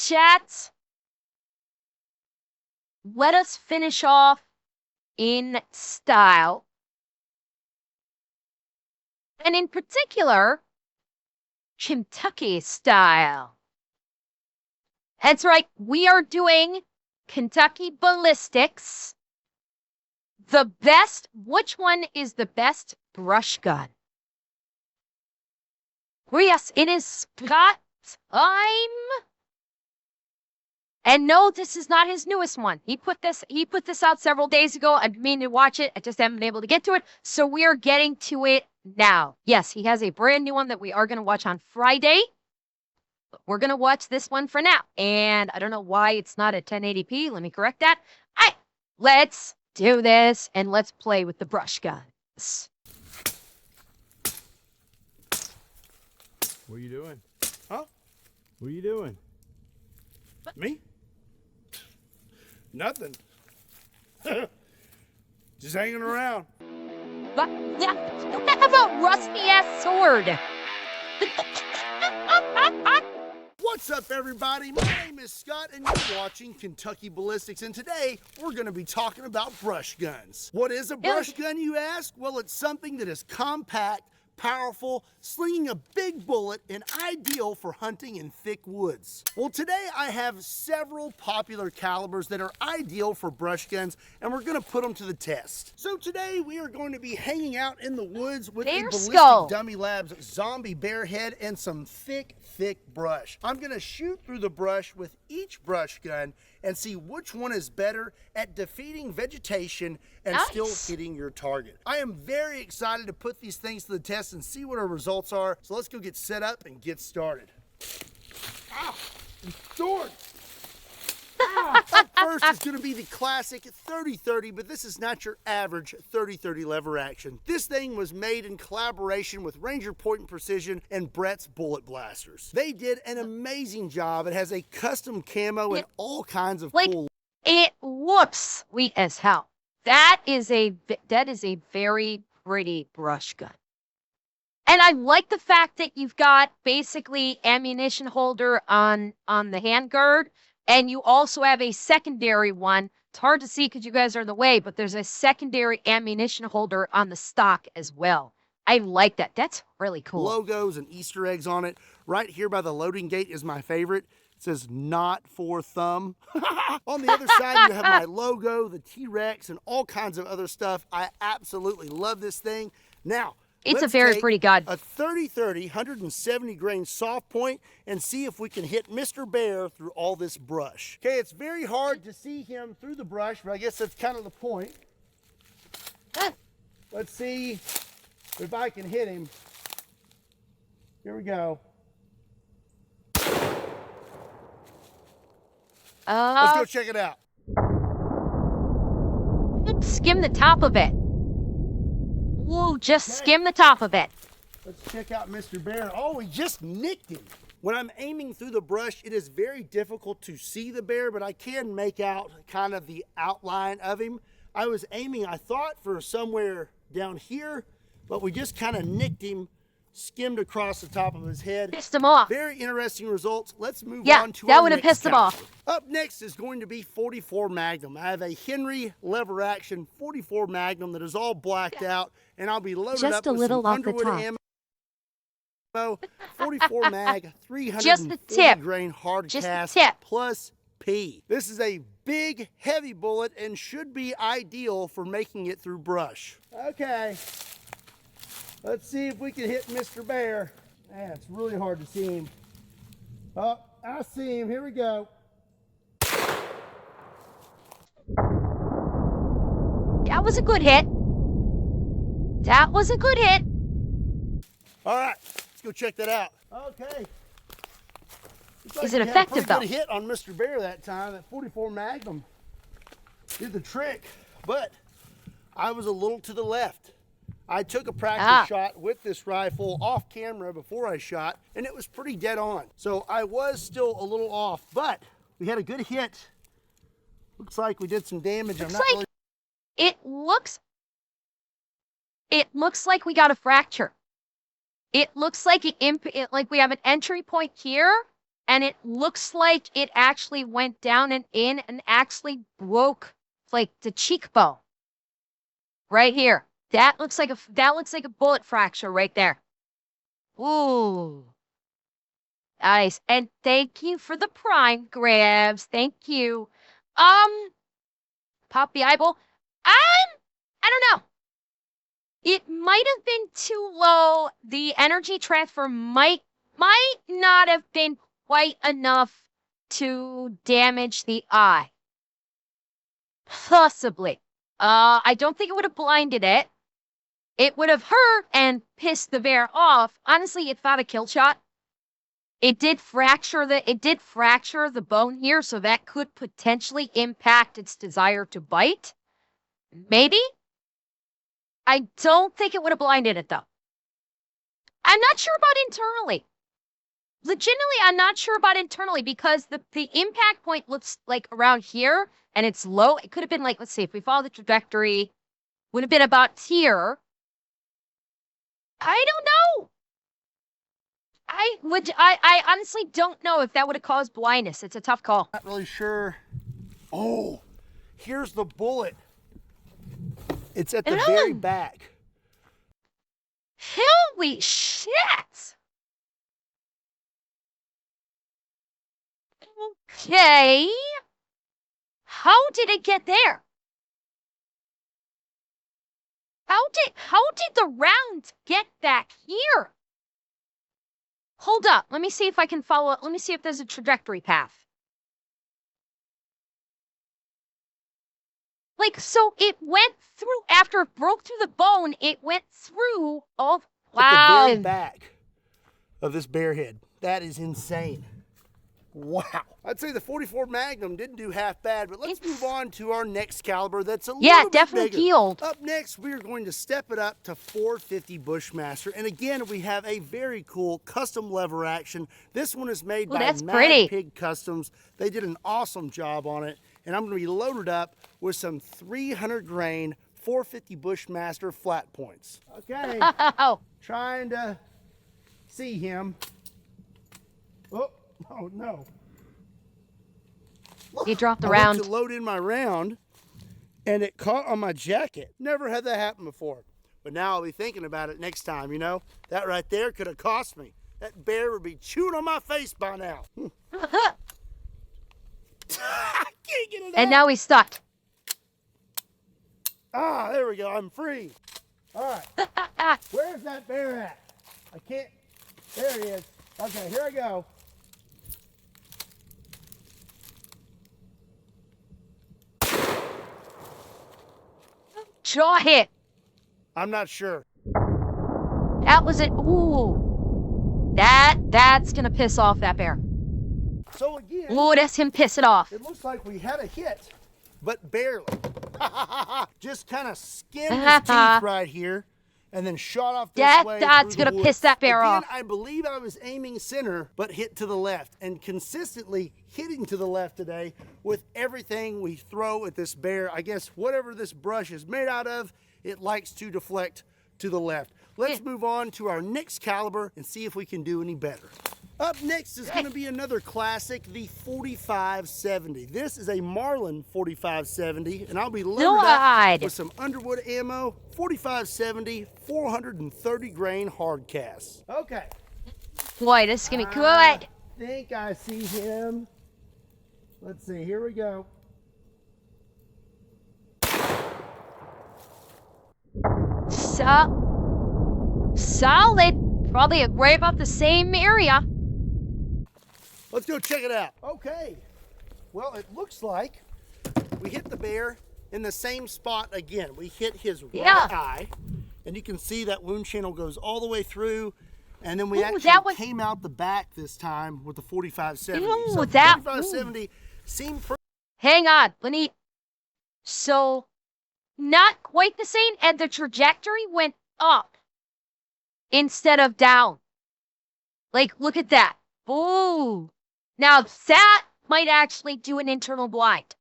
chat, let us finish off in style. And in particular, Kentucky style. That's right, we are doing Kentucky Ballistics. Which one is the best brush gun? Well, yes, it is Scott time. And no, this is not his newest one. He put this out several days ago. I've been meaning to watch it. I just haven't been able to get to it. So we are getting to it now. Yes, he has a brand new one that we are going to watch on Friday. But we're going to watch this one for now. And I don't know why it's not at 1080p. Let me correct that. All right, let's do this and let's play with the brush guns. What are you doing? Huh? What are you doing? Me? Nothing. Just hanging around. But yeah, don't have a rusty-ass sword. What's up, everybody? My name is Scott, and you're watching Kentucky Ballistics, and today we're going to be talking about brush guns. What is a brush gun, you ask? Well, it's something that is compact, powerful, slinging a big bullet, and ideal for hunting in thick woods. Well, today I have several popular calibers that are ideal for brush guns, and we're going to put them to the test. So today we are going to be hanging out in the woods with a Ballistic Dummy Labs zombie bear head and some thick brush. I'm going to shoot through the brush with each brush gun and see which one is better at defeating vegetation and still hitting your target. I am very excited to put these things to the test and see what our results are. So let's go get set up and get started. Ow, sword. Up first is going to be the classic 30-30, but this is not your average 30-30 lever action. This thing was made in collaboration with Ranger Point and Precision and Brett's Bullet Blasters. They did an amazing job. It has a custom camo and all kinds of cool. It looks sweet as hell. That is a very pretty brush gun. And I like the fact that you've got basically ammunition holder on the handguard. And you also have a secondary one. It's hard to see because you guys are in the way, but there's a secondary ammunition holder on the stock as well. I like that. That's really cool. Logos and Easter eggs on it. Right here by the loading gate is my favorite. It says "not for thumb." On the other side, you have my logo, the T-Rex, and all kinds of other stuff. I absolutely love this thing. Now, it's a very pretty gun. A 30-30, 170 grain soft point, and see if we can hit Mr. Bear through all this brush. Okay, it's very hard to see him through the brush, but I guess that's kind of the point. Let's see if I can hit him. Here we go. Let's go check it out. Skim the top of it. Whoa, just skim the top of it. Let's check out Mr. Bear. Oh, we just nicked him. When I'm aiming through the brush, it is very difficult to see the bear, but I can make out kind of the outline of him. I was aiming, I thought, for somewhere down here, but we just kind of nicked him, skimmed across the top of his head. Pissed him off. Very interesting results. Let's move on to that our next caliber. Would have pissed him off. Up next is going to be 44 Magnum. I have a Henry lever action 44 Magnum that is all blacked out, and I'll be loaded just up a with little some off the Underwood top. ammo, 44 mag, 340 just the tip. grain hard just cast the tip. plus P. This is a big, heavy bullet and should be ideal for making it through brush. Okay, let's see if we can hit Mr. Bear. Man, it's really hard to see him. Oh, I see him. Here we go. That was a good hit. That was a good hit. All right, let's go check that out. Okay. Is it effective though? Pretty good hit on Mr. Bear that time. That 44 Magnum did the trick, but I was a little to the left. I took a practice shot with this rifle off camera before I shot, and it was pretty dead on. So I was still a little off, but we had a good hit. Looks like we did some damage. It looks like we got a fracture. It looks like like we have an entry point here, and it looks like it actually went down and in and actually broke like the cheekbone right here. That looks like a bullet fracture right there. Ooh. Nice. And thank you for the prime grabs. Thank you. Poppy eyeball. I don't know. It might have been too low. The energy transfer might not have been quite enough to damage the eye. Possibly. I don't think it would have blinded it. It would have hurt and pissed the bear off. Honestly, it's not a kill shot. It did fracture the bone here, so that could potentially impact its desire to bite. Maybe. I don't think it would have blinded it though. I'm not sure about internally. Legitimately, I'm not sure about internally because the impact point looks like around here and it's low. It could have been like, let's see, if we follow the trajectory, would have been about here. I don't know. I honestly don't know if that would have caused blindness. It's a tough call. Not really sure. Oh, here's the bullet. It's at the very back. Holy shit! Okay. How did it get there? How did the round get back here? Hold up. Let me see if I can follow it. Let me see if there's a trajectory path. Like, so it went through, after it broke through the bone, it went through, oh, wow. At the very back of this bear head. That is insane. Wow. I'd say the 44 Magnum didn't do half bad, but let's move on to our next caliber that's a little bit definitely bigger. healed. Up next, we are going to step it up to 450 Bushmaster. And again, we have a very cool custom lever action. This one is made by Mad Pig Customs. They did an awesome job on it. And I'm going to be loaded up with some 300 grain 450 Bushmaster flat points. Okay. Trying to see him. Oh no. He dropped the round. I round. went to load in my round and it caught on my jacket. Never had that happen before. But now I'll be thinking about it next time, you know? That right there could have cost me. That bear would be chewing on my face by now. I can't get it out. And now he's stuck. Ah, there we go. I'm free. All right. Where's that bear at? I can't. There he is. Okay, here I go. Jaw hit. I'm not sure. That was it. Ooh. That's gonna piss off that bear. So again. Ooh, that's him piss it off. It looks like we had a hit, but barely. Just kind of skimmed his teeth right here and then shot off this way. That's gonna piss that bear off. I believe I was aiming center, but hit to the left, and consistently hitting to the left today with everything we throw at this bear. I guess whatever this brush is made out of, it likes to deflect to the left. Let's move on to our next caliber and see if we can do any better. Up next is going to be another classic, the 4570. This is a Marlin 4570, and I'll be loaded up with some Underwood ammo, 4570, 430 grain hard cast. Okay. Boy, this is going to be good. I think I see him. Let's see, here we go. Solid. Probably right about the same area. Let's go check it out. Okay. Well, it looks like we hit the bear in the same spot again. We hit his right eye, and you can see that wound channel goes all the way through, and then we actually came out the back this time with the 4570. So 4570 seemed pretty. Hang on, Lenny. So, not quite the same, and the trajectory went up instead of down. Like, look at that. Ooh. Now, that might actually do an internal blind.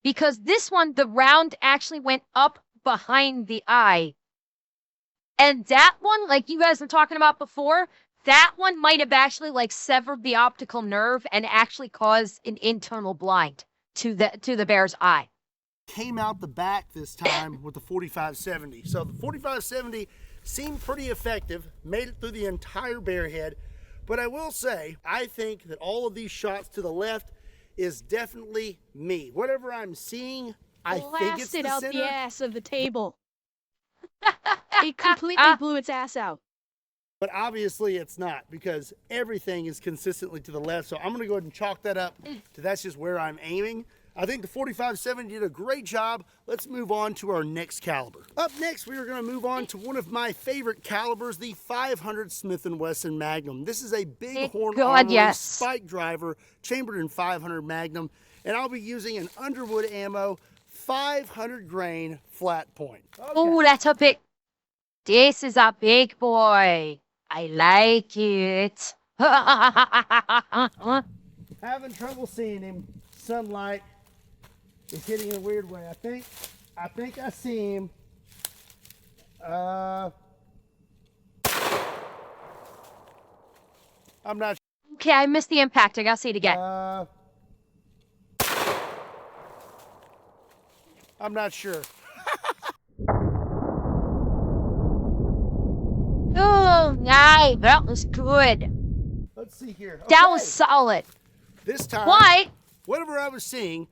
Because this one, the round actually went up behind the eye. And that one, like you guys were talking about before, That one might have actually like severed the optical nerve and actually caused an internal blind to the bear's eye. Came out the back this time with the 45-70. So the 45-70 seemed pretty effective, made it through the entire bear head. But I will say, I think that all of these shots to the left is definitely me. Whatever I'm seeing, I think it's the Blasted out center. the ass of the table. It completely blew its ass out. But obviously it's not, because everything is consistently to the left. So I'm going to go ahead and chalk that up to that's just where I'm aiming. I think the 45-70 did a great job. Let's move on to our next caliber. Up next, we are going to move on to one of my favorite calibers, the 500 Smith & Wesson Magnum. This is a bighorn armory spike driver chambered in 500 Magnum, and I'll be using an Underwood ammo 500 grain flat point. Okay. Oh, that's a big. This is a big boy. I like it. Having trouble seeing him. Sunlight is hitting in a weird way. I think I see him. I'm not sure. Okay, I missed the impact. I gotta see it again. I'm not sure. Oh, nice. That was good. Let's see here. That Okay. was solid. This time, What? whatever I was seeing,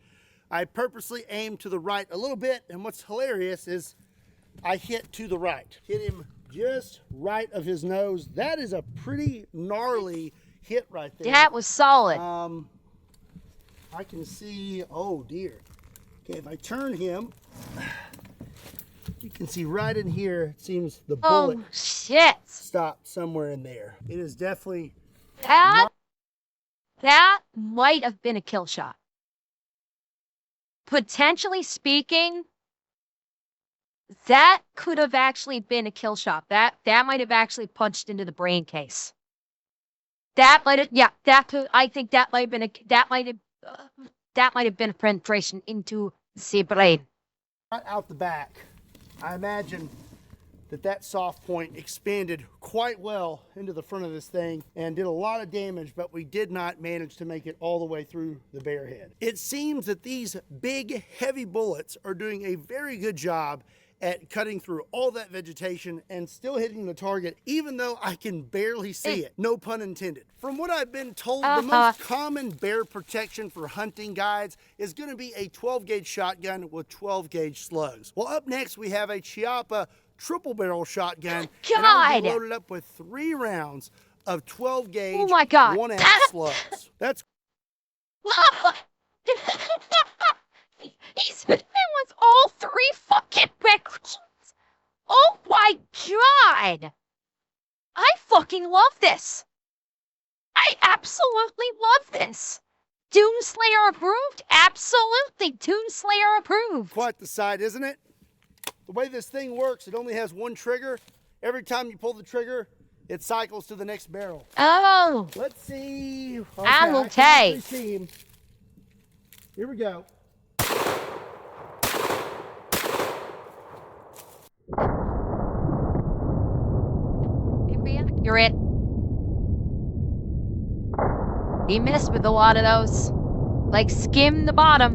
I purposely aimed to the right a little bit, and what's hilarious is I hit to the right. Hit him just right of his nose. That is a pretty gnarly hit right there. That was solid. I can see, oh dear. Okay, if I turn him, you can see right in here, it seems the bullet Oh, shit. stopped somewhere in there. It is definitely That might have been a kill shot. Potentially speaking, that could have actually been a kill shot. That might have actually punched into the brain case. That might have, yeah, that could, I think that might have been that might have been a penetration into the brain. right out the back. I imagine that soft point expanded quite well into the front of this thing and did a lot of damage, but we did not manage to make it all the way through the bear head. It seems that these big, heavy bullets are doing a very good job at cutting through all that vegetation and still hitting the target, even though I can barely see it. No pun intended. From what I've been told, the most common bear protection for hunting guides is going to be a 12-gauge shotgun with 12-gauge slugs. Well, up next, we have a Chiappa triple barrel shotgun. And I'll be loaded up with 3 rounds of 12-gauge 1-ounce slugs. That's He's been with all 3 fucking pictures. Oh my god! I fucking love this. I absolutely love this. Doomslayer approved? Absolutely, Doomslayer approved. quite the sight, isn't it? The way this thing works, it only has 1 trigger. Every time you pull the trigger, it cycles to the next barrel. Oh. Let's see. Okay, I'm I okay. can actually see him. Here we go. Accurate. He missed with a lot of those. Like skim the bottom.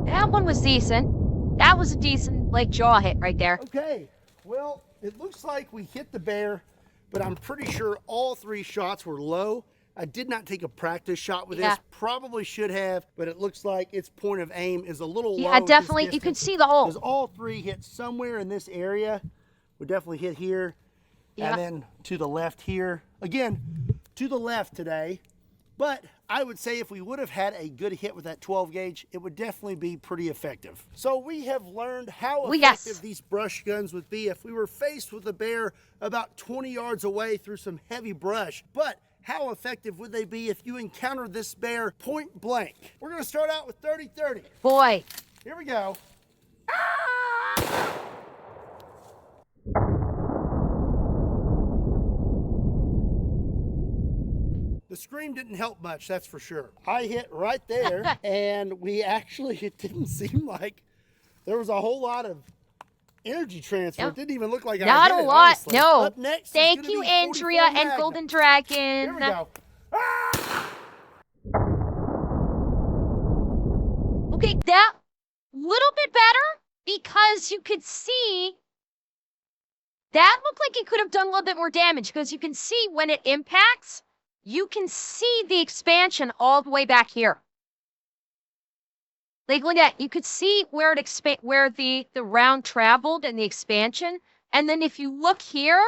That one was decent. That was a decent like jaw hit right there. Okay, well, it looks like we hit the bear, but I'm pretty sure all 3 shots were low. I did not take a practice shot with this. Probably should have, but it looks like its point of aim is a little low. Yeah, definitely. You can see the hole. Because all 3 hit somewhere in this area. We definitely hit here, and then to the left here. Again, to the left today. But I would say if we would have had a good hit with that 12 gauge, it would definitely be pretty effective. So we have learned how effective these brush guns would be if we were faced with a bear about 20 yards away through some heavy brush. But how effective would they be if you encountered this bear point blank? We're gonna start out with 30-30. Boy. Here we go. The scream didn't help much, that's for sure. I hit right there, and we actually, it didn't seem like there was a whole lot of energy transfer. Yep. It didn't even look like I Not hit a it, lot. honestly. No. Up next Thank is you, gonna be Andrea 44 and Magnum. Golden Dragon. Here we go. Ah! Okay, that little bit better because you could see that looked like it could have done a little bit more damage because you can see when it impacts, you can see the expansion all the way back here. Like, look at, you could see where it where the round traveled and the expansion. And then if you look here,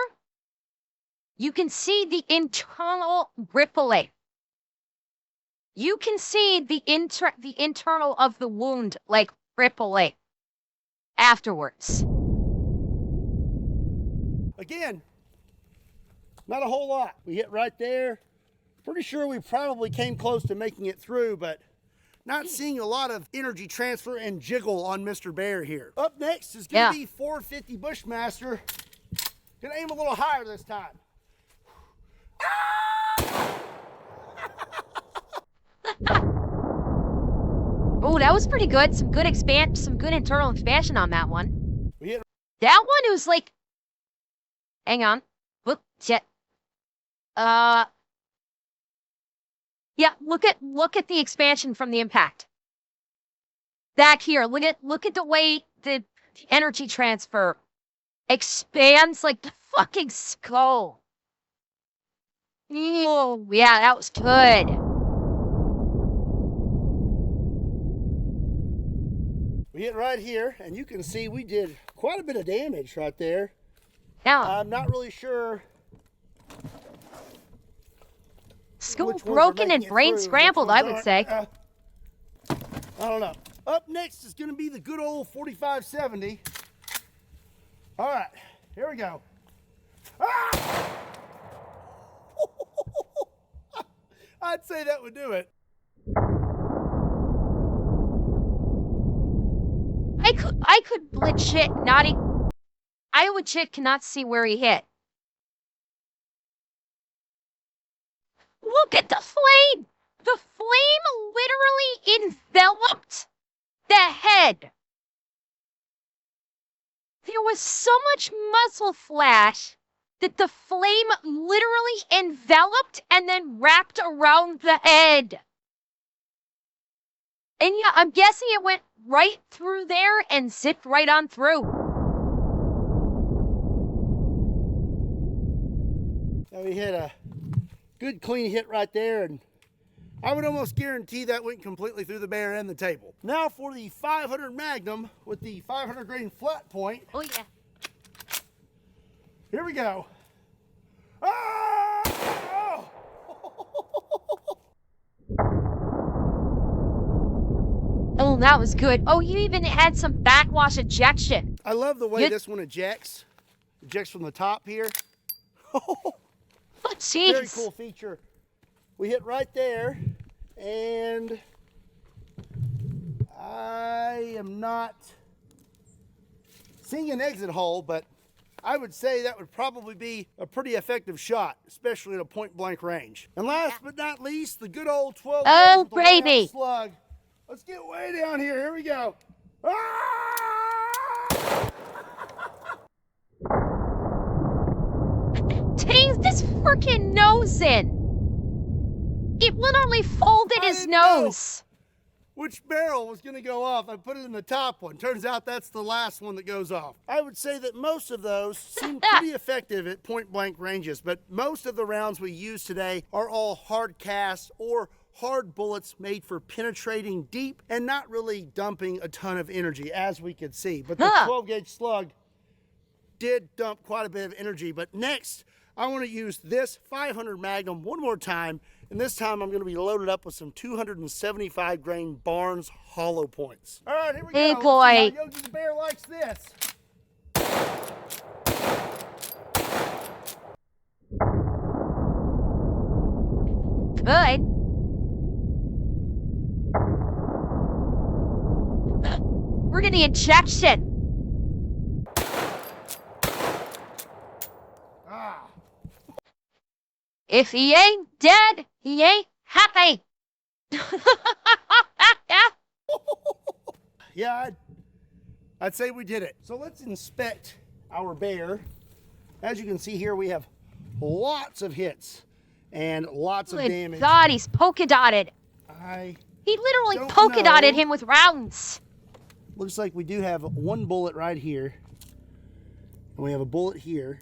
you can see the internal rippling. You can see the internal of the wound, like, rippling afterwards. Again, not a whole lot. We hit right there. Pretty sure we probably came close to making it through, but not seeing a lot of energy transfer and jiggle on Mr. Bear here. Up next is going to be 450 Bushmaster. Gonna aim a little higher this time. Oh, that was pretty good. Some good internal expansion on that one. We hit that one was like, hang on. Whoop, shit. Yeah, look at the expansion from the impact. Back here, look at the way the energy transfer expands like the fucking skull. Oh, yeah, that was good. We hit right here, and you can see we did quite a bit of damage right there. Now, I'm not really sure. Skull broken and brain scrambled, I would say. I don't know. Up next is going to be the good old 4570. All right, here we go. Ah! I'd say that would do it. I could legit not. I legit cannot see where he hit. Look at the flame! The flame literally enveloped the head. There was so much muzzle flash that the flame literally enveloped and then wrapped around the head. And yeah, I'm guessing it went right through there and zipped right on through. Now we hit a good clean hit right there, and I would almost guarantee that went completely through the bear and the table. Now for the 500 Magnum with the 500 grain flat point. Oh yeah. Here we go. Ah! Oh! Oh, that was good. Oh, you even had some backwash ejection. I love the way this one ejects. Ejects from the top here. Oh, jeez. Very cool feature. We hit right there, and I am not seeing an exit hole, but I would say that would probably be a pretty effective shot, especially at a point blank range. And last but not least, the good old 12 oh, gauge with the baby. slug. Let's get way down here. Here we go. Ah! Tase this freaking nose in. It literally folded his nose. Which barrel was going to go off. I put it in the top one. Turns out that's the last one that goes off. I would say that most of those seem pretty effective at point blank ranges, but most of the rounds we use today are all hard cast or hard bullets made for penetrating deep and not really dumping a ton of energy, as we could see. But the 12 gauge slug did dump quite a bit of energy. But next, I want to use this 500 Magnum one more time, and this time I'm going to be loaded up with some 275 grain Barnes hollow points. All right, here we go. Hey, Let's boy. see how Yogi the Bear likes this. Good. We're getting ejection. Ah. If he ain't dead, he ain't happy. Yeah, I'd say we did it. So let's inspect our bear. As you can see here, we have lots of hits and lots of damage. God, he's polka dotted. He literally polka dotted him with rounds. Looks like we do have one bullet right here. And we have a bullet here.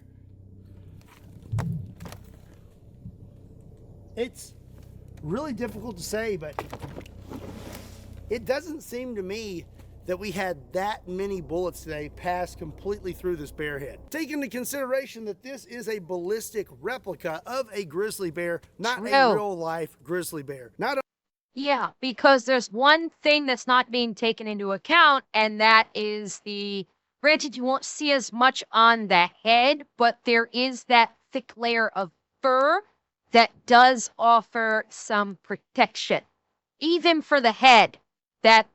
It's really difficult to say, but it doesn't seem to me that we had that many bullets today pass completely through this bear head. Take into consideration that this is a ballistic replica of a grizzly bear, not a real life grizzly bear. Yeah, because there's one thing that's not being taken into account, and that is granted you won't see as much on the head, but there is that thick layer of fur that does offer some protection. Even for the head, that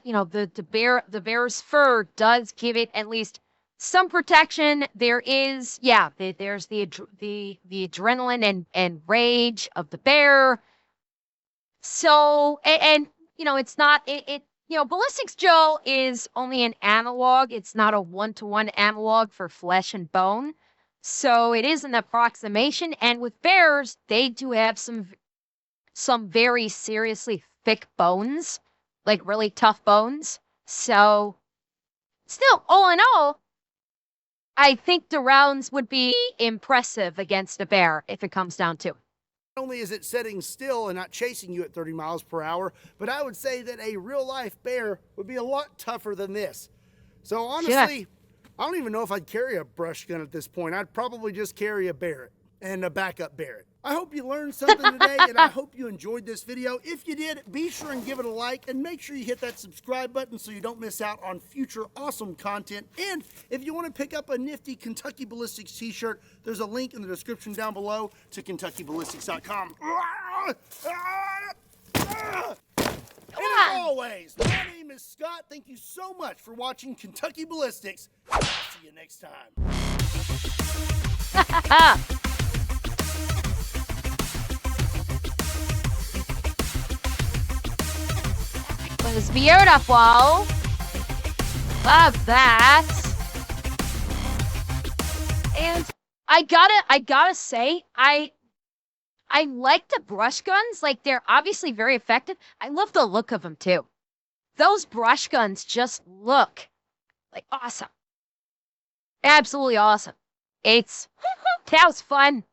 you know, the bear's fur does give it at least some protection. There is, there's the adrenaline and rage of the bear. So, and you know, it's not, you know, Ballistics Joe is only an analog. It's not a one-to-one analog for flesh and bone. So it is an approximation. And with bears, they do have some very seriously thick bones, like really tough bones. So still, all in all, I think the rounds would be impressive against a bear if it comes down to it. Not only is it sitting still and not chasing you at 30 miles per hour, but I would say that a real life bear would be a lot tougher than this. So honestly, I don't even know if I'd carry a brush gun at this point. I'd probably just carry a Barrett and a backup Barrett. I hope you learned something today, and I hope you enjoyed this video. If you did, be sure and give it a like, and make sure you hit that subscribe button so you don't miss out on future awesome content. And if you want to pick up a nifty Kentucky Ballistics t-shirt, there's a link in the description down below to KentuckyBallistics.com. And as always, my name is Scott. Thank you so much for watching Kentucky Ballistics. I'll see you next time. Was beautiful. Love that. And I gotta say, I like the brush guns. Like, they're obviously very effective. I love the look of them too. Those brush guns just look like awesome. Absolutely awesome. That was fun.